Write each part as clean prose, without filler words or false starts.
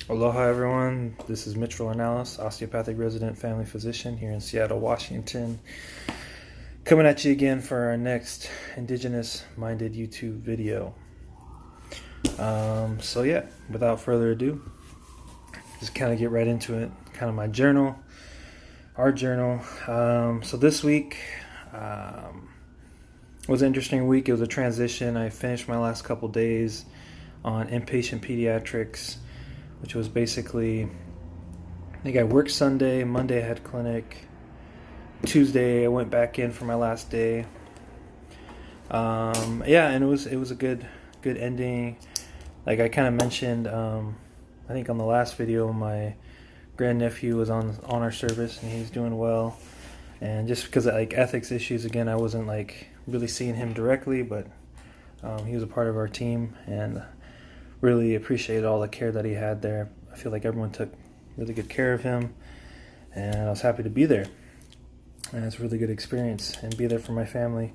Aloha everyone, this is Mitch Ornalis, osteopathic resident family physician here in Seattle, Washington. Coming at you again for our next indigenous minded YouTube video. Without further ado, just kind of get right into it. Kind of my journal, our journal. So this week was an interesting week. It was a transition. I finished my last couple days on inpatient pediatrics, which was basically, I think I worked Sunday, Monday I had clinic, Tuesday I went back in for my last day. And it was a good ending. Like I kind of mentioned, I think on the last video, my grandnephew was on our service and he's doing well. And just because of like ethics issues, again, I wasn't like really seeing him directly, but he was a part of our team and really appreciated all the care that he had there. I feel like everyone took really good care of him, and I was happy to be there. And it's a really good experience and be there for my family.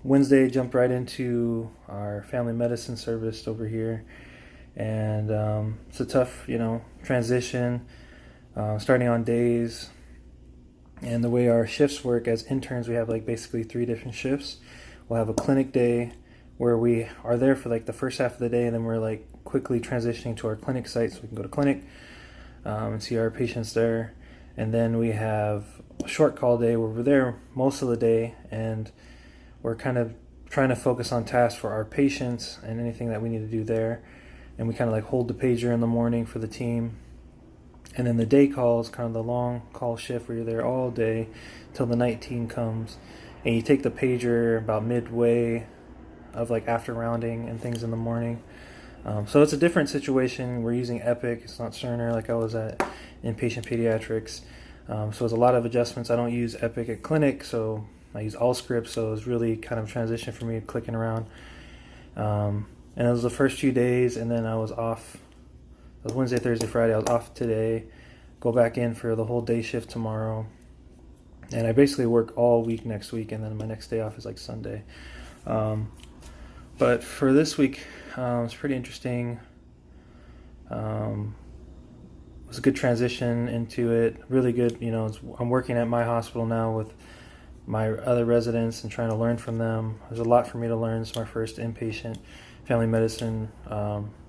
Wednesday, jumped right into our family medicine service over here, and it's a tough, transition, starting on days. And the way our shifts work as interns, we have like basically 3 different shifts. We'll have a clinic day where we are there for like the first half of the day, and then we're like quickly transitioning to our clinic site so we can go to clinic and see our patients there. And then we have a short call day where we're there most of the day, and we're kind of trying to focus on tasks for our patients and anything that we need to do there. And we kind of like hold the pager in the morning for the team. And then the day call is kind of the long call shift where you're there all day till the night team comes. And you take the pager about midway of like after rounding and things in the morning. So it's a different situation. We're using Epic. It's not Cerner like I was at inpatient pediatrics. So it's a lot of adjustments. I don't use Epic at clinic, so I use Allscripts. So it's really kind of transition for me clicking around. And it was the first few days, and then I was off. It was Wednesday, Thursday, Friday. I was off today. Go back in for the whole day shift tomorrow. And I basically work all week next week, and then my next day off is like Sunday. But for this week, it's pretty interesting. It was a good transition into it. Really good, I'm working at my hospital now with my other residents and trying to learn from them. There's a lot for me to learn. It's my first inpatient family medicine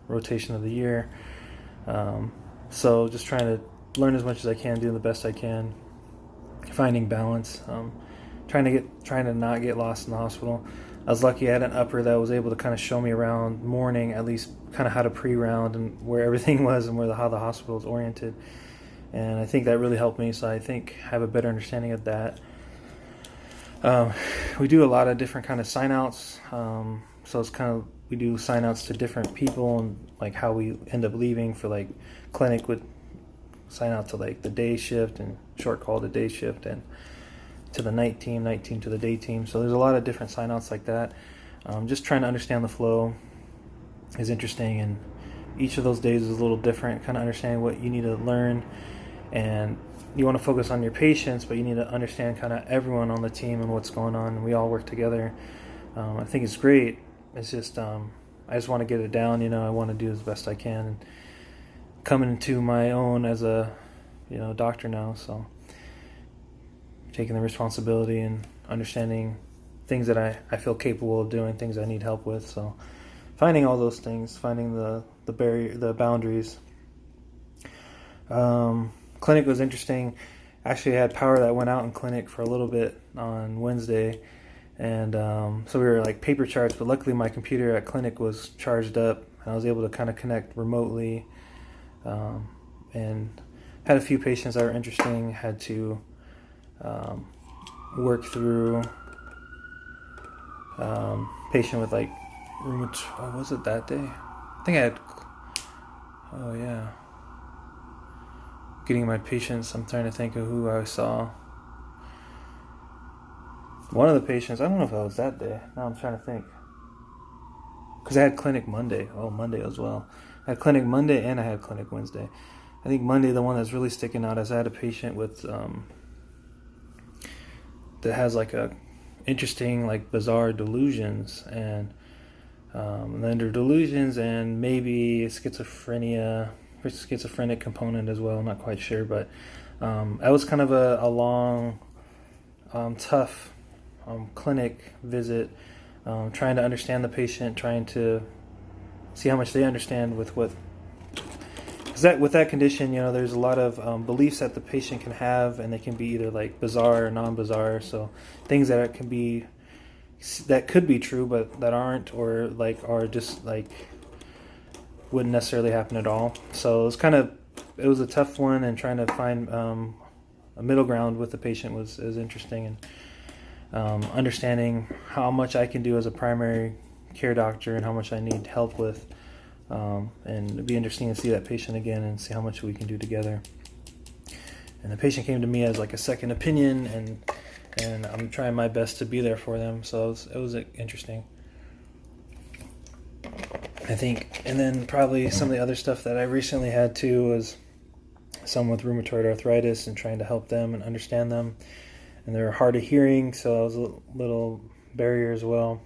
rotation of the year. So just trying to learn as much as I can, doing the best I can, finding balance, trying to not get lost in the hospital. I was lucky I had an upper that was able to kind of show me around morning, at least kind of how to pre-round and where everything was and how the hospital is oriented. And I think that really helped me, so I think I have a better understanding of that. We do a lot of different kind of sign-outs. So it's kind of, we do sign-outs to different people, and like how we end up leaving for like clinic would sign out to like the day shift, and short call to day shift, and to the night team to the day team. So there's a lot of different sign-outs like that. Just trying to understand the flow is interesting, and each of those days is a little different, kind of understanding what you need to learn. And you want to focus on your patients, but you need to understand kind of everyone on the team and what's going on, and we all work together. I think it's great. It's just I just want to get it down. I want to do as best I can, and coming into my own as a doctor now, so taking the responsibility and understanding things that I feel capable of doing, things I need help with. So finding all those things, finding the boundaries. Clinic was interesting. Actually, I had power that went out in clinic for a little bit on Wednesday, and so we were like paper charts, but luckily my computer at clinic was charged up, and I was able to kind of connect remotely, and had a few patients that were interesting. Had to work through patient with like rheumatoid. What was it that day? I think I had. Oh yeah. Getting my patients. I'm trying to think of who I saw. One of the patients. I don't know if that was that day. Now I'm trying to think. Because I had clinic Monday. Oh, Monday as well. I had clinic Monday and I had clinic Wednesday. I think Monday, the one that's really sticking out is I had a patient with that has like a interesting, like bizarre delusions, and and then their delusions and maybe schizophrenic component as well. I'm not quite sure, but that was kind of a long, tough clinic visit, trying to understand the patient, trying to see how much they understand with what. Because with that condition, there's a lot of beliefs that the patient can have, and they can be either like bizarre or non-bizarre. So things that could be true, but that aren't, or like are just like wouldn't necessarily happen at all. So it was a tough one, and trying to find a middle ground with the patient was interesting, and understanding how much I can do as a primary care doctor and how much I need help with. And it'd be interesting to see that patient again and see how much we can do together. And the patient came to me as like a second opinion, and I'm trying my best to be there for them. So it was interesting, I think. And then probably some of the other stuff that I recently had too was someone with rheumatoid arthritis, and trying to help them and understand them. And they're hard of hearing, so that was a little barrier as well,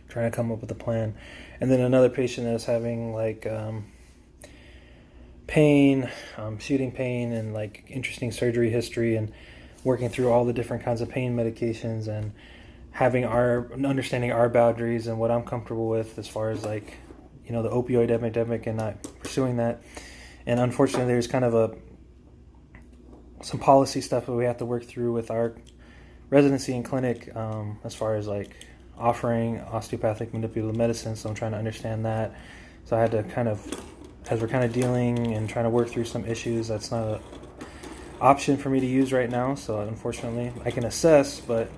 trying to come up with a plan. And then another patient that was having like pain, shooting pain, and like interesting surgery history, and working through all the different kinds of pain medications, and understanding our boundaries and what I'm comfortable with as far as like, the opioid epidemic, and not pursuing that. And unfortunately, there's kind of some policy stuff that we have to work through with our residency and clinic, as far as like offering osteopathic manipulative medicine. So I'm trying to understand that. So I had to as we're kind of dealing and trying to work through some issues, that's not an option for me to use right now. So unfortunately, I can assess, but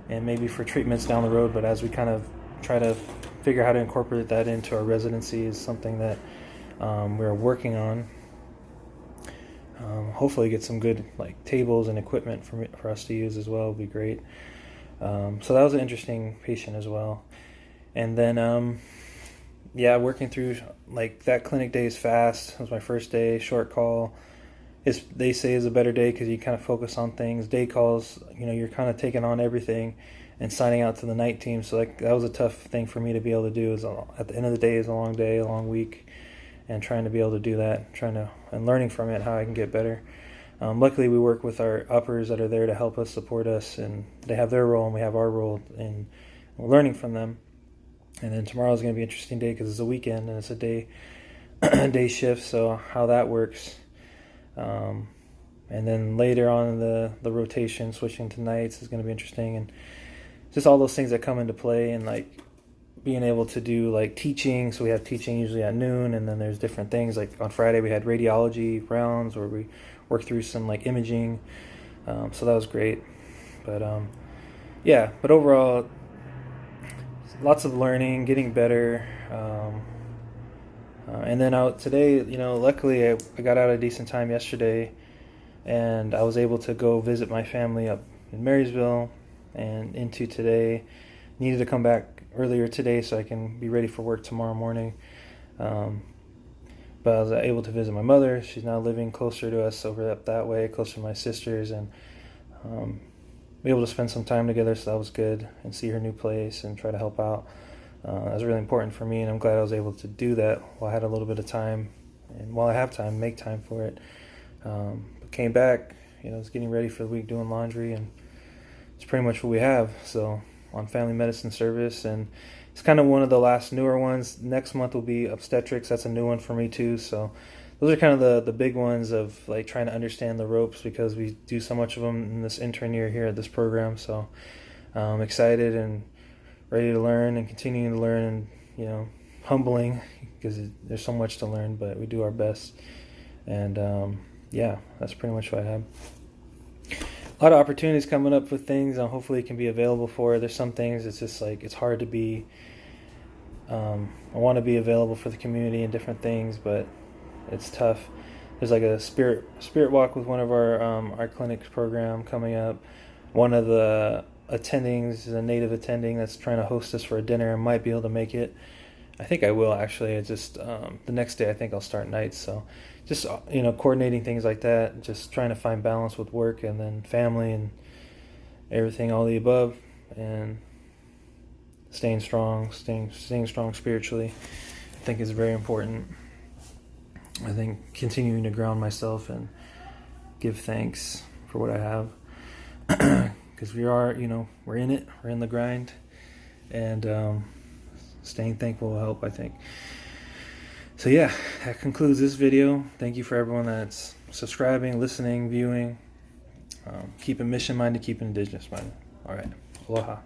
and maybe for treatments down the road. But as we kind of try to figure out how to incorporate that into our residency, is something that we're working on. Hopefully get some good like tables and equipment for us to use as well would be great. So that was an interesting patient as well. And then working through like that clinic day is fast. It was my first day, short call. They say is a better day because you kind of focus on things. Day calls, you're kind of taking on everything and signing out to the night team. So like that was a tough thing for me to be able to do. Is at the end of the day is a long day, a long week, and trying to be able to do that, and learning from it how I can get better. Luckily, we work with our uppers that are there to help us, support us, and they have their role and we have our role, and we're learning from them. And then tomorrow is going to be an interesting day because it's a weekend and it's a day shift, so how that works. And then later on in the rotation, switching to nights is going to be interesting, and just all those things that come into play, and like being able to do like teaching. So we have teaching usually at noon, and then there's different things. Like on Friday we had radiology rounds where we worked through some like imaging. So that was great. But but overall, lots of learning, getting better. And then out today, luckily I got out a decent time yesterday, and I was able to go visit my family up in Marysville, and into today. Needed to come back earlier today so I can be ready for work tomorrow morning. But I was able to visit my mother. She's now living closer to us over up that way, closer to my sisters, and be able to spend some time together, so that was good, and see her new place and try to help out. That was really important for me, and I'm glad I was able to do that while I had a little bit of time, and while I have time, make time for it. But came back, was getting ready for the week, doing laundry, and it's pretty much what we have. So on family medicine service, and it's kind of one of the last newer ones. Next month will be obstetrics. That's a new one for me too. So those are kind of the big ones of like trying to understand the ropes, because we do so much of them in this intern year here at this program. So I'm excited and ready to learn and continuing to learn, and humbling because there's so much to learn, but we do our best. And that's pretty much what I have. A lot of opportunities coming up with things, and hopefully it can be available for. There's some things it's just like it's hard to be. I want to be available for the community and different things, but it's tough. There's like a spirit walk with one of our clinics program coming up. One of the attendings is a native attending that's trying to host us for a dinner, and might be able to make it. I think I will actually. It's just the next day I think I'll start nights, so just coordinating things like that, just trying to find balance with work and then family and everything, all the above. And staying strong, staying strong spiritually, I think is very important. I think continuing to ground myself and give thanks for what I have, because we are, we're in it, we're in the grind, and staying thankful will help, I think. So yeah, that concludes this video. Thank you for everyone that's subscribing, listening, viewing. Keeping mission minded, keeping indigenous minded. All right, aloha.